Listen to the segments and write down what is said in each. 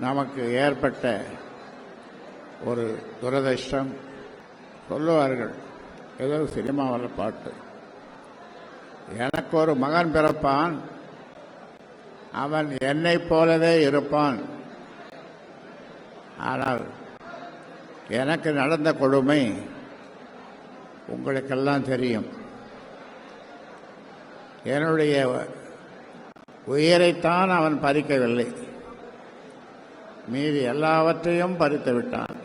நமக்கு ஏற்பட்ட ஒரு துரதிர்ஷ்டம். சொல்லுவார்கள், ஏதோ சினிமாவில் பாட்டு, எனக்கு ஒரு மகன் பிறப்பான், அவன் என்னை போலவே இருப்பான். ஆனால் எனக்கு நடந்த கொடுமை உங்களுக்கெல்லாம் தெரியும். என்னுடைய உயிரைத்தான் அவன் பறிக்கவில்லை, மீறி எல்லாவற்றையும் பறித்து விட்டான்.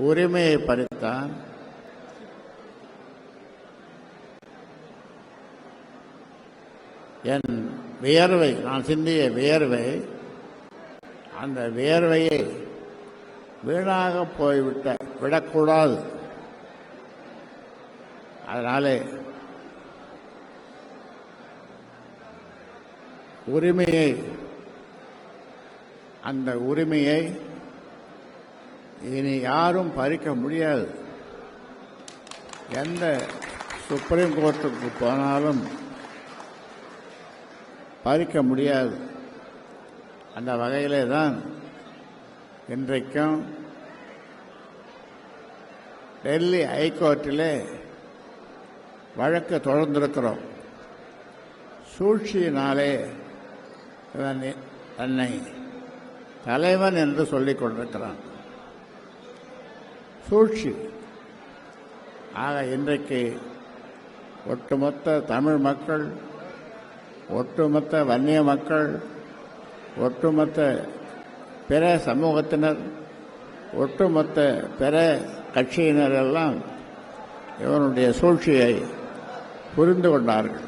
உரிமையை பறித்தான். என் வியர்வை, நான் சிந்திய வியர்வை, அந்த வியர்வையை வீணாக விடக்கூடாது. அதனாலே அந்த உரிமையை இனி யாரும் பறிக்க முடியாது. எந்த சுப்ரீம் கோர்ட்டுக்கு போனாலும் பறிக்க முடியாது. அந்த வகையிலே தான் இன்றைக்கும் டெல்லி ஹைகோர்ட்டிலே வழக்கு தொடர்ந்திருக்கிறோம். சூழ்ச்சியினாலே தன்னை தலைவன் என்று சொல்லிக் கொண்டிருக்கிறான். சூழ்ச்சி. ஆக இன்றைக்கு ஒட்டுமொத்த தமிழ் மக்கள், ஒட்டுமொத்த வன்னிய மக்கள், ஒட்டுமொத்த பிற சமூகத்தினர், ஒட்டுமொத்த பிற கட்சியினர் எல்லாம் இவனுடைய சூழ்ச்சியை புரிந்து கொண்டார்கள்.